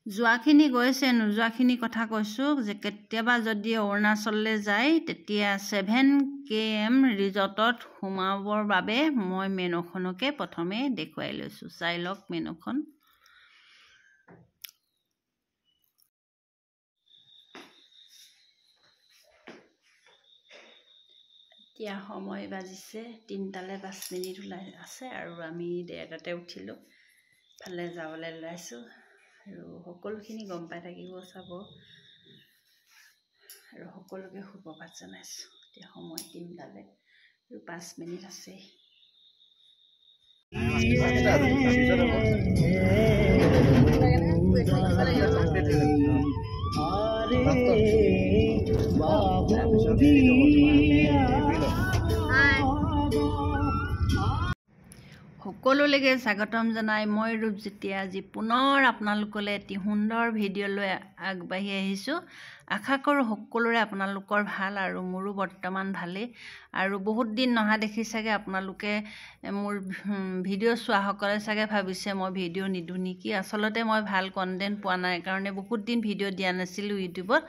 যোৱাখিনি গৈছে নোযোৱাখিনি কথা কৈছোঁ যে কেতিয়াবা যদি অৰুণাচললৈ যায় তেতিয়া 7 km ৰিজৰ্টত সোমাবৰ বাবে মই মেনুখনকে প্ৰথমে দেখুৱাই লৈছোঁ। চাই লওক মেনুখন। এতিয়া সময় বাজিছে 3টালৈ 5 মিনিট ওলাই আছে আৰু আমি 1টাতে উঠিলোঁ। ফালে যাবলৈ ওলাইছোঁ আৰু সকলোখিনি গম পাই থাকিব চাব আৰু সকলোকে সুপ্ৰভাত জনাইছোঁ। এতিয়া সময় 3টালৈ আৰু 5 মিনিট আছে। সকলোলৈকে স্বাগতম জনাই মই ৰূপজ্যোতি আজি পুনৰ আপোনালোকলৈ এটি সুন্দৰ ভিডিঅ' লৈ আগবাঢ়ি আহিছোঁ। আশা কৰোঁ সকলোৰে আপোনালোকৰ ভাল আৰু মোৰো বৰ্তমান ভালেই। আৰু বহুত দিন নহা দেখি চাগে আপোনালোকে মোৰ ভিডিঅ' চোৱাসকলে চাগে ভাবিছে মই ভিডিঅ' নিদিওঁ নেকি। আচলতে মই ভাল কণ্টেণ্ট পোৱা নাই কাৰণে বহুত দিন ভিডিঅ' দিয়া নাছিলোঁ ইউটিউবত।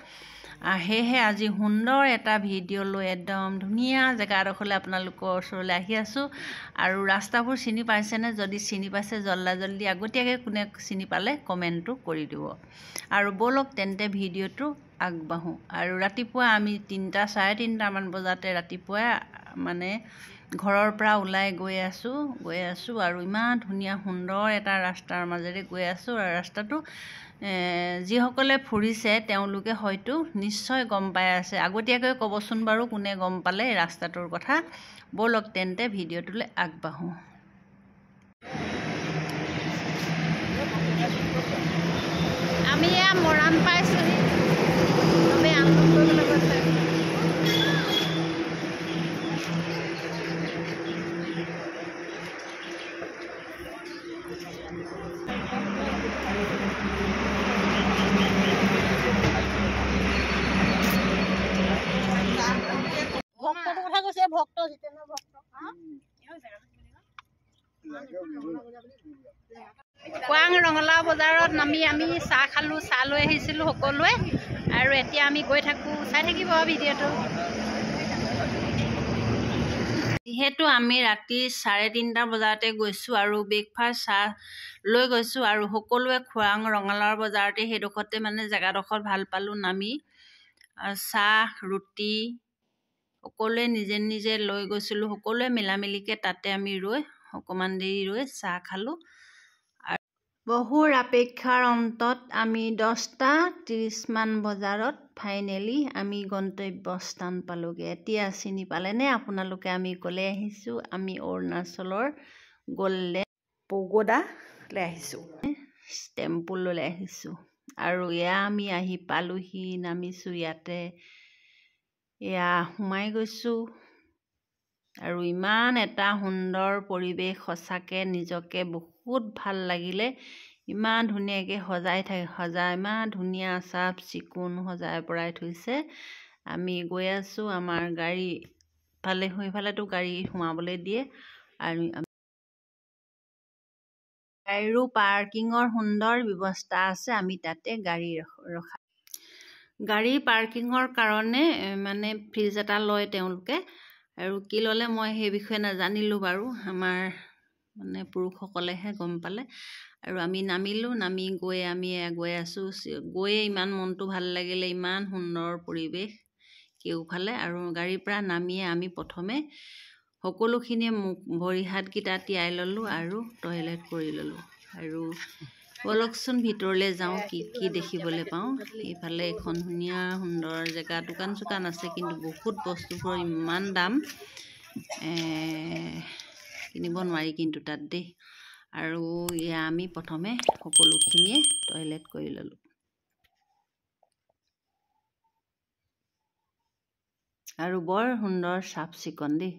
সেয়েহে আজি সুন্দৰ এটা ভিডিঅ' লৈ একদম ধুনীয়া জেগাডোখৰলৈ আপোনালোকৰ ওচৰলৈ আহি আছোঁ। আৰু ৰাস্তাবোৰ চিনি পাইছেনে? যদি চিনি পাইছে জল্দি আগতীয়াকৈ কোনে চিনি পালে কমেণ্টটো কৰি দিব। আৰু ব'লক তেন্তে ভিডিঅ'টো আগবাঢ়োঁ। আৰু ৰাতিপুৱা আমি 3:30 বজাতে ৰাতিপুৱাই মানে ঘৰৰ পৰা ওলাই গৈ আছোঁ আৰু ইমান ধুনীয়া সুন্দৰ এটা ৰাস্তাৰ মাজেৰে গৈ আছোঁ। আৰু ৰাস্তাটো যিসকলে ফুৰিছে তেওঁলোকে হয়তো নিশ্চয় গম পাই আছে। আগতীয়াকৈ ক'বচোন বাৰু কোনে গম পালে ৰাস্তাটোৰ কথা। ব'লক তেন্তে ভিডিঅ'টোলৈ আগবাঢ়োঁ। আমি এয়া মৰাণ পাইছোঁহি। চবেই আনন্দ কৰিবলৈ গৈছে। ভক্তটো কথা কৈছে ভক্ত জিতেন্দ্ৰ ভক্ত খোৱাং ৰঙালাও বজাৰত নামি আমি চাহ খালোঁ, চাহ লৈ আহিছিলোঁ সকলোৱে। আৰু এতিয়া আমি গৈ থাকোঁ, চাই থাকিব ভিডিঅ'টো। যিহেতু আমি ৰাতি 3:30 বজাতে গৈছোঁ আৰু ব্ৰেকফাষ্ট চাহ লৈ গৈছোঁ আৰু সকলোৱে খোৱাং ৰঙালাও বজাৰতে সেইডোখৰতে মানে জেগাডোখৰত ভাল পালোঁ নামি। চাহ ৰুটি সকলোৱে নিজে নিজে লৈ গৈছিলোঁ। সকলোৱে মিলামিলিকৈ তাতে আমি অকণমান দেৰি ৰৈ চাহ খালোঁ। আৰু বহুৰ অপেক্ষাৰ অন্তত আমি 10:30 বজাত ফাইনেলি আমি গন্তব্যস্থান পালোঁগৈ। এতিয়া চিনি পালেনে আপোনালোকে? আমি ক'লে আহিছোঁ, আমি অৰুণাচলৰ গল্ডেন পেগোডালৈ আহিছোঁ, টেম্পললৈ আহিছোঁ। আৰু এয়া আমি আহি পালোঁহি, নামিছোঁ ইয়াতে। এয়া সোমাই গৈছোঁ আৰু ইমান এটা সুন্দৰ পৰিৱেশ, সঁচাকৈ নিজকে বহুত ভাল লাগিলে। ইমান ধুনীয়াকৈ ইমান ধুনীয়া চাফ চিকুণ সজাই পৰাই থৈছে। আমি গৈ আছোঁ আমাৰ গাড়ী সেইফালেতো গাড়ী সোমাবলৈ দিয়ে আৰু গাড়ীৰো পাৰ্কিঙৰ সুন্দৰ ব্যৱস্থা আছে। আমি তাতে গাড়ী ৰখা। গাড়ী পাৰ্কিঙৰ কাৰণে মানে ফিজ এটা লয় তেওঁলোকে। আৰু কি ল'লে মই সেই বিষয়ে নাজানিলোঁ বাৰু, আমাৰ মানে পুৰুষসকলেহে গম পালে। আৰু আমি নামিলোঁ, নামি গৈ গৈ আছোঁ। গৈয়ে ইমান মনটো ভাল লাগিলে, ইমান সুন্দৰ পৰিৱেশ কেওফালে। আৰু গাড়ীৰ পৰা নামিয়ে আমি প্ৰথমে সকলোখিনিয়ে ভৰি হাতকেইটা তিয়াই ল'লোঁ আৰু টয়লেট কৰি ল'লোঁ। আৰু ব'লকচোন ভিতৰলৈ যাওঁ, কি কি দেখিবলৈ পাওঁ। এইফালে এখন ধুনীয়া সুন্দৰ জেগা, দোকান চোকান আছে, কিন্তু বহুত বস্তুবোৰৰ ইমান দাম, কিনিব নোৱাৰি কিন্তু তাত দেই। আৰু এয়া আমি প্ৰথমে সকলোখিনিয়ে টয়লেট কৰি ল'লোঁ। আৰু বৰ সুন্দৰ চাফ চিকুণ দেই।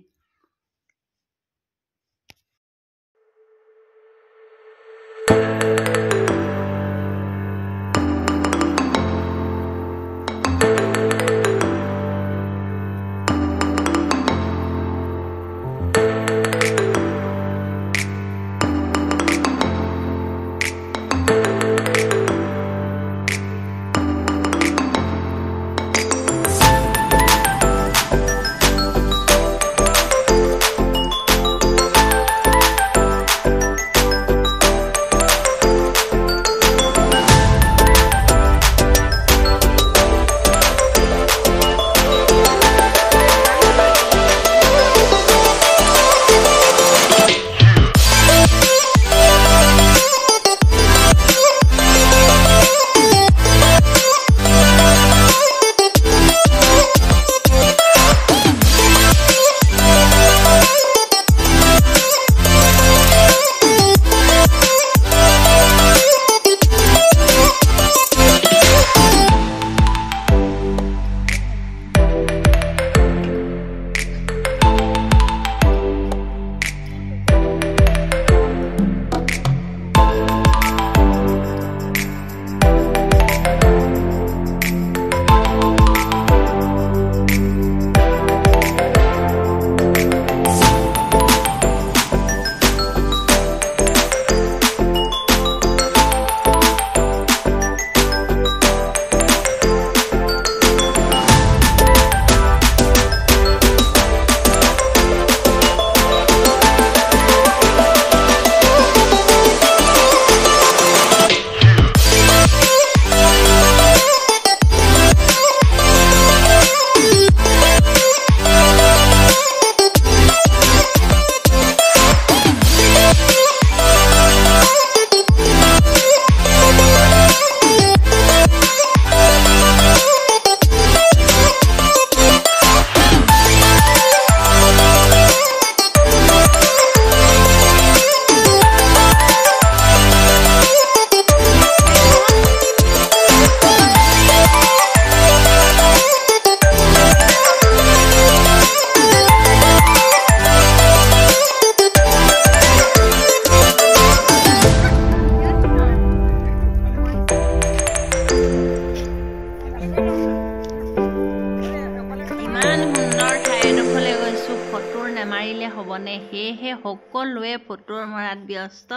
ঠাইডোখৰলৈ গৈছোঁ, ফটো নেমাৰিলে হ'বনে? সেয়েহে সকলোৱে ফটোৰ মৰাত ব্যস্ত।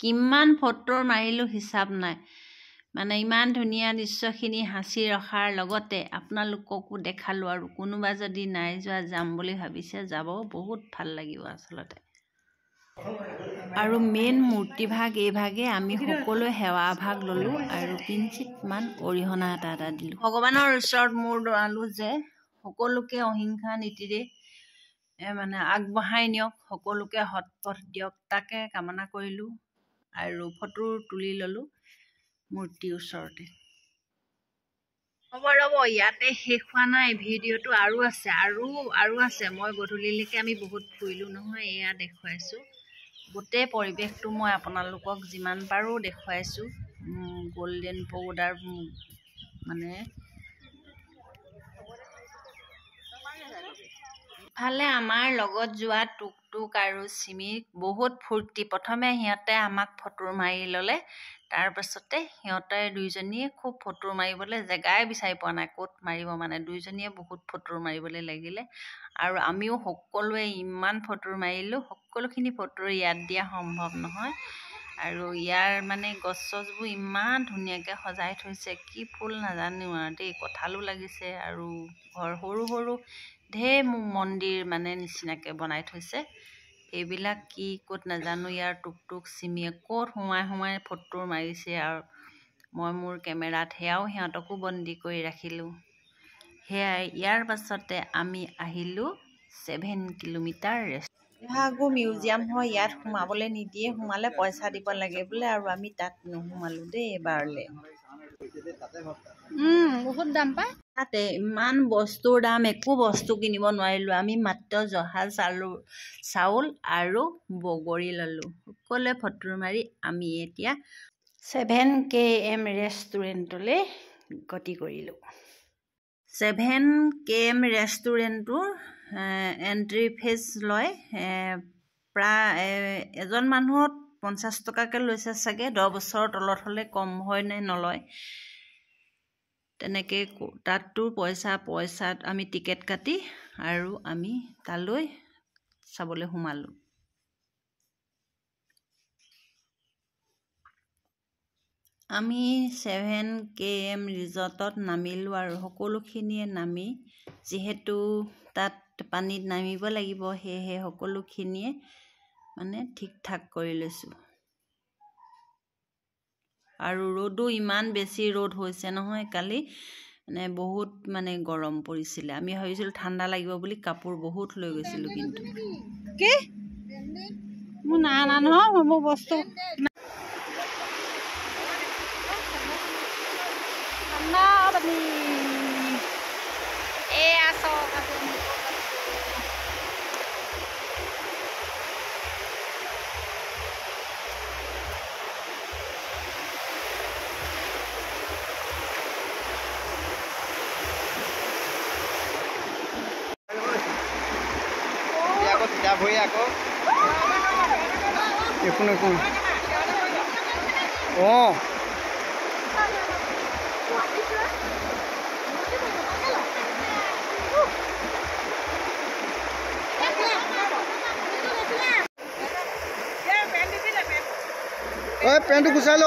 কিমান ফটো মাৰিলোঁ হিচাপ নাই। মানে ইমান ধুনীয়া দৃশ্যখিনি সাঁচি ৰখাৰ লগতে আপোনালোককো দেখালোঁ। আৰু কোনোবা যদি নাই যোৱা যাম বুলি ভাবিছে, যাব, বহুত ভাল লাগিব আচলতে। আৰু মেইন মূৰ্তিভাগ এইভাগে আমি সকলোৱে সেৱা ভাগ ল'লোঁ আৰু কিঞ্চিতমান অৰিহণা এটা দিলোঁ। ভগৱানৰ ওচৰত মূৰ দোৱালোঁ যে সকলোকে অহিংসা নীতিৰে মানে আগবঢ়াই নিয়ক, সকলোকে সৎপথ দিয়ক, তাকে কামনা কৰিলোঁ আৰু ফটো তুলি ল'লোঁ মূৰ্তিৰ ওচৰতে। ৰ'ব, ইয়াতে শেষ হোৱা নাই, ভিডিঅ'টো আৰু আছে, আৰু আছে। মই গধূলিলৈকে আমি বহুত ফুৰিলোঁ নহয়, এয়া দেখুৱাইছোঁ। গোটেই পৰিৱেশটো মই আপোনালোকক যিমান পাৰোঁ দেখুৱাইছোঁ। গল্ডেন পাউডাৰ মানে ইফালে আমাৰ লগত যোৱা টুকটুক আৰু চিমি বহুত ফূৰ্তি। প্ৰথমে সিহঁতে আমাক ফটো মাৰি ল'লে, তাৰপাছতে সিহঁতে দুইজনীয়ে খুব ফটো মাৰিবলৈ জেগাই বিচাৰি পোৱা নাই ক'ত মাৰিব, মানে দুইজনীয়ে বহুত ফটো মাৰিবলৈ লাগিলে। আৰু আমিও সকলোৱে ইমান ফটো মাৰিলোঁ, সকলোখিনি ফটো ইয়াত দিয়া সম্ভৱ নহয়। আৰু ইয়াৰ মানে গছ চছবোৰ ইমান ধুনীয়াকৈ সজাই থৈছে, কি ফুল নাজানো আৰু দেই, কঁঠালো লাগিছে আৰু ঘৰ সৰু সৰু ঢেৰ মন্দিৰ মানে নিচিনাকৈ বনাই থৈছে। এইবিলাক কি ক'ত নাজানো। ইয়াৰ টুকটুক চিমিয়ে ক'ত সোমাই ফটো মাৰিছে আৰু মই মোৰ কেমেৰাত সেয়াও সিহঁতকো বন্দী কৰি ৰাখিলোঁ। সেয়াই, ইয়াৰ পাছতে আমি আহিলোঁ 7 কিলোমিটাৰ ৰেষ্টুৰেণ্ট। মিউজিয়াম হয়, ইয়াত সোমাবলৈ নিদিয়ে, সোমালে পইচা দিব লাগে বোলে, আৰু আমি তাত নোসোমালোঁ দেই এইবাৰলৈ। বহুত দাম পায় তাতে ইমান বস্তুৰ দাম, একো বস্তু কিনিব নোৱাৰিলোঁ। আমি মাত্ৰ জহা চাউল আৰু বগৰী ল'লোঁ। সকলোৱে ফটো মাৰি আমি এতিয়া 7 KM ৰেষ্টুৰেণ্টলৈ গতি কৰিলোঁ। 7 KM ৰেষ্টুৰেণ্টটোৰ এণ্ট্ৰি ফিজ লয় প্ৰায় এজন মানুহত 50 টকাকৈ লৈছে চাগে। 10 বছৰৰ তলত হ'লে কম হয় নে নলয় তেনেকৈ। তাততো পইচাত আমি টিকেট কাটি আৰু আমি তালৈ চাবলৈ সোমালোঁ। আমি 7 KM ৰিজৰ্টত নামিলোঁ আৰু সকলোখিনিয়ে নামি, যিহেতু তাত পানীত নামিব লাগিব, সেয়েহে সকলোখিনিয়ে মানে ঠিক ঠাক কৰি লৈছোঁ। আৰু ৰ'দো ইমান বেছি ৰ'দ হৈছে নহয় কালি, মানে বহুত মানে গৰম পৰিছিলে। আমি ভাবিছিলোঁ ঠাণ্ডা লাগিব বুলি কাপোৰ বহুত লৈ গৈছিলোঁ, কিন্তু কি মোৰ না নহয় মোৰ বস্তু ভৰি আকৌ একো অঁ পেণ্টটো গুচাই ল।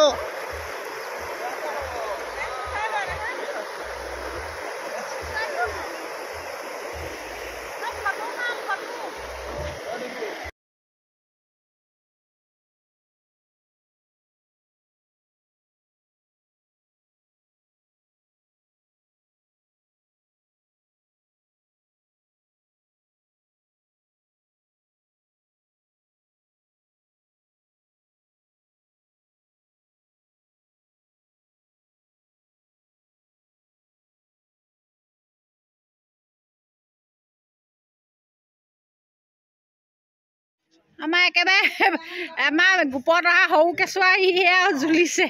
আমাৰ একেবাৰে আমাৰ গোপত অহা সৰু কেঁচুৱা সিহে আৰু জুলিছে।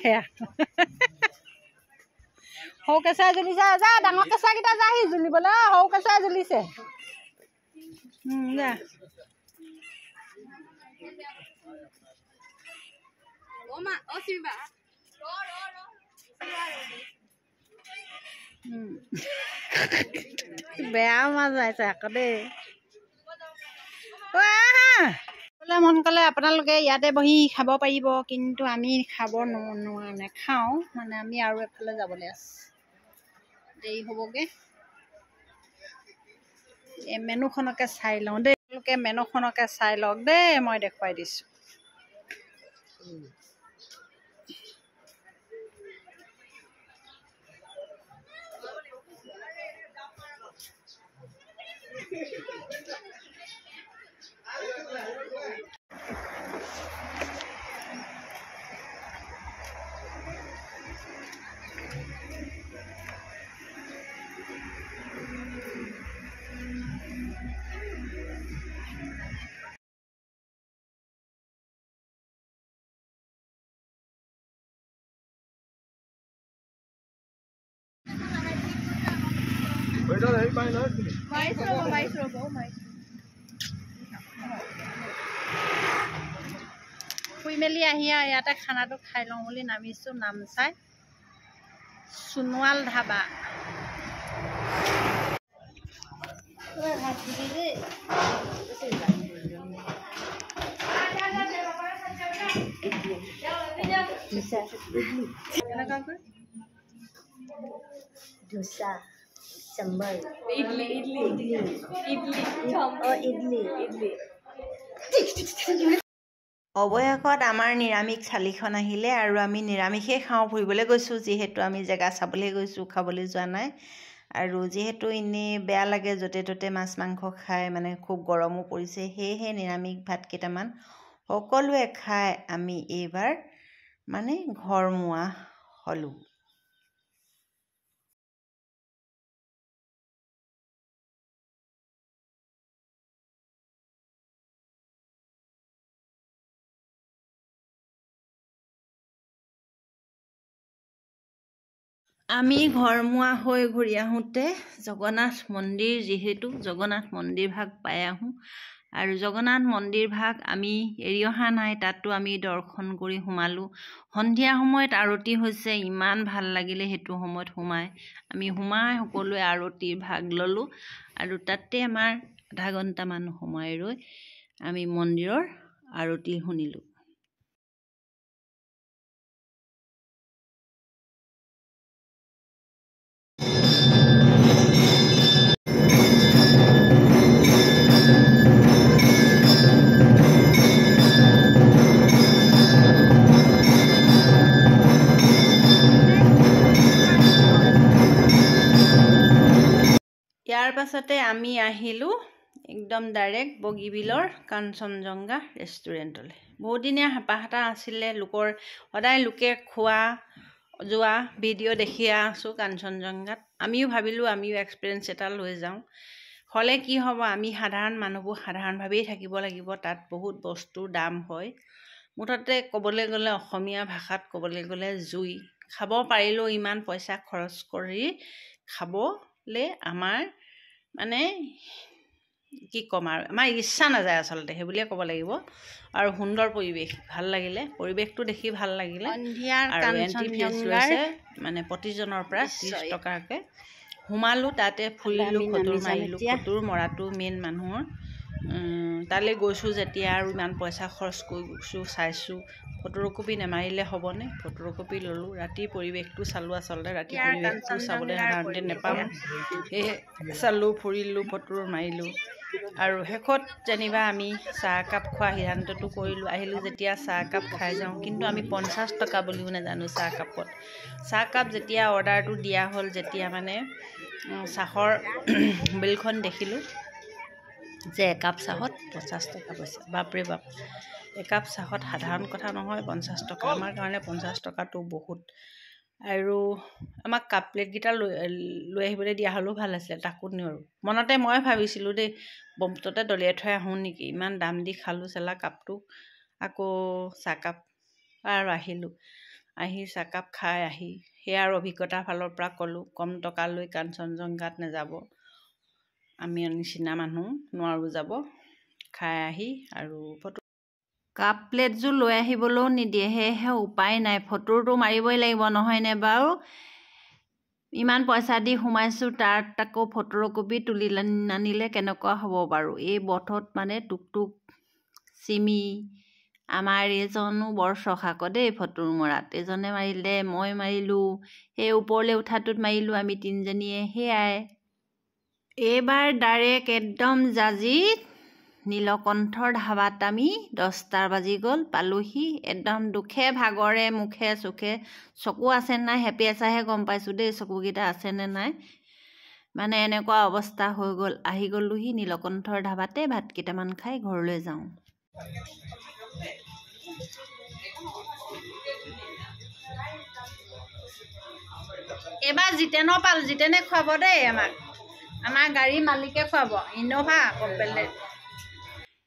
সৰু কেঁচুৱাই জুলিছে, যা ডাঙৰ কেঁচুৱাকেইটা যা সি জুলিবলৈ, সৰু কেঁচুৱাই জুলিছে। যা বেয়া মাছ যাইছে আকৌ দেই বোলে মন ক'লে আপোনালোকে ইয়াতে বহি খাব পাৰিব কিন্তু আমি খাব নেখাওঁ মানে আমি আৰু এফালে যাবলৈ আছে দেৰি হ'বগৈ এই মেনুখনকে চাই লওঁ দেই আপোনালোকে মেনুখনকে চাই লওক দেই মই দেখুৱাই দিছোঁ শুই মেলি আহি ইয়াতে খানাটো খাই লওঁ বুলি নামিছোঁ নামচাই সোণোৱাল ধাবা डोसा चंबल इडली और इडली অৱশেষত আমাৰ নিৰামিষ থালিখন আহিলে আৰু আমি নিৰামিষেই খাওঁ ফুৰিবলৈ গৈছোঁ যিহেতু আমি জেগা চাবলৈ গৈছোঁ খাবলৈ যোৱা নাই আৰু যিহেতু এনেই বেয়া লাগে য'তে ত'তে মাছ মাংস খাই মানে খুব গৰমো পৰিছে সেয়েহে নিৰামিষ ভাত কেইটামান সকলোৱে খাই আমি এইবাৰ মানে ঘৰমুৱা হ'লোঁ আমি ঘৰমুৱা হৈ ঘূৰি আহোঁতে জগন্নাথ মন্দিৰ যিহেতু জগন্নাথ মন্দিৰ ভাগ পাই আহোঁ আৰু জগন্নাথ মন্দিৰ ভাগ আমি এৰি অহা নাই তাতো আমি দৰ্শন কৰি সোমালোঁ সন্ধিয়া সময়ত আৰতি হৈছে ইমান ভাল লাগিলে সেইটো সময়ত আমি সোমাই সকলোৱে আৰতিৰ ভাগ ল'লোঁ আৰু তাতে আমাৰ আধা ঘণ্টামান সময় ৰৈ আমি মন্দিৰৰ আৰতি শুনিলোঁ ইয়াৰ পাছতে আমি আহিলোঁ একদম ডাইৰেক্ট বগীবিলৰ কাঞ্চনজংঘা ৰেষ্টুৰেণ্টলৈ বহুদিনীয়া হেঁপাহ এটা আছিলে সদায় লোকে খোৱা যোৱা ভিডিঅ' দেখি আছোঁ কাঞ্চনজংঘাত আমিও ভাবিলোঁ আমিও এক্সপিৰিয়েঞ্চ এটা লৈ যাওঁ হ'লে কি হ'ব আমি সাধাৰণ মানুহবোৰ সাধাৰণভাৱেই থাকিব লাগিব তাত বহুত বস্তুৰ দাম হয় মুঠতে ক'বলৈ গ'লে অসমীয়া ভাষাত ক'বলৈ গ'লে জুই খাব পাৰিলেও ইমান পইচা খৰচ কৰি খাবলৈ আমাৰ মানে কি ক'ম আৰু আমাৰ ইচ্ছা নাযায় আচলতে সেই বুলিয়ে ক'ব লাগিব আৰু সুন্দৰ পৰিৱেশ ভাল লাগিলে পৰিৱেশটো দেখি ভাল লাগিলে আৰু এণ্ট্ৰি ফিজ লৈছে মানে প্ৰতিজনৰ পৰা 30 টকাকৈ সোমালোঁ তাতে ফুৰিলোঁ ফটো মাৰিলোঁ ফটোৰ মৰাটো মেইন মানুহৰ তালৈ গৈছোঁ যেতিয়া আৰু ইমান পইচা খৰচ কৰিছোঁ চাইছোঁ ফটোকপি নেমাৰিলে হ'বনে ফটোকপি ল'লোঁ ৰাতিৰ পৰিৱেশটো চালোঁ আচলতে ৰাতি পৰিৱেশটো চাবলৈ সাধাৰণতে নেপাম সেয়ে চালোঁ ফুৰিলোঁ ফটো মাৰিলোঁ আৰু শেষত যেনিবা আমি চাহ একাপ খোৱা সিদ্ধান্তটো কৰিলোঁ আহিলোঁ যেতিয়া চাহ একাপ খাই যাওঁ কিন্তু আমি 50 টকা বুলিও নাজানো চাহকাপ যেতিয়া অৰ্ডাৰটো দিয়া হ'ল যেতিয়া মানে চাহৰ বিলখন দেখিলোঁ যে একাপ চাহত 50 টকা পইচা বাপৰে বাপ একাপ চাহত সাধাৰণ কথা নহয় 50 টকা আমাৰ কাৰণে 50 টকাটো বহুত আৰু আমাক কাপ প্লেটকেইটা লৈ আহিবলৈ দিয়া হ'লেও ভাল আছিলে তাকো নোৱাৰোঁ মনতে মই ভাবিছিলোঁ দেই বমততে দলিয়াই থৈ আহোঁ নেকি ইমান দাম দি খালোঁ চেলা কাপটো আকৌ চাহকাপ আৰু আহিলোঁ আহি চাহকাপ খাই আহি সেয়াৰ অভিজ্ঞতাৰ ফালৰ পৰা ক'লোঁ কম টকা লৈ কাঞ্চনজংঘাত নাযাব আমি নিচিনা মানুহ নোৱাৰোঁ যাব খাই আহি আৰু ফটো কাপ প্লেটযোৰ লৈ আহিবলৈও নিদিয়ে সেয়েহে উপায় নাই ফটোটো মাৰিবই লাগিব নহয়নে বাৰু ইমান পইচা দি সোমাইছোঁ তাত আকৌ ফটোকপি তুলি নানিলে কেনেকুৱা হ'ব বাৰু। এই বথত মানে টুকটুক চিমি আমাৰ এইজনো বৰ চখ আকৌ দেই ফটোৰ মৰাত। এজনে মাৰিলে, মই মাৰিলোঁ, সেই ওপৰলৈ উঠাটোত মাৰিলোঁ আমি তিনিজনীয়ে। সেয়াই এইবাৰ ডাইৰেক্ট একদম জাজিত নীলকণ্ঠৰ ধাবাত আমি 10টা বাজি গ'ল পালোহি। একদম দুখে ভাগৰে মুখে চুখে চকু আছে নাই হেপি আছাহে গম পাইছোঁ দেই, চকুকেইটা আছেনে নাই। মানে এনেকুৱা অৱস্থা হৈ গ'ল। আহি গ'লোহি নীলকণ্ঠৰ ধাবাতে, ভাত কেইটামান খাই ঘৰলৈ যাওঁ। এইবাৰ জিতেনে খুৱাব দেই আমাক। আমাৰ গাড়ী মালিকে খুৱাব, ইন'ভা কম্পেলেট।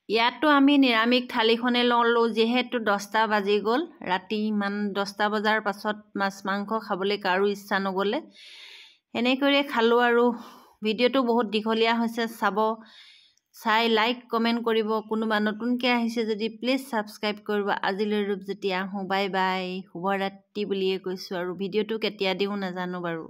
ইয়াতো আমি নিৰামিষ থালিখনে ল'লোঁ যিহেতু 10টা বাজি গ'ল ৰাতি। ইমান 10টা বজাৰ পাছত মাছ মাংস খাবলৈ কাৰো ইচ্ছা নগ'লে এনেকৈয়ে খালোঁ। আৰু ভিডিঅ'টো বহুত দীঘলীয়া হৈছে, চাই লাইক কমেণ্ট কৰিব। কোনোবা নতুনকৈ আহিছে যদি প্লিজ ছাবস্ক্ৰাইব কৰিব। আজিলৈ ৰূপজ্যোতি আহোঁ, বাই বাই, শুভৰাত্ৰি বুলিয়ে কৈছোঁ। আৰু ভিডিঅ'টো কেতিয়া দিওঁ নাজানো বাৰু।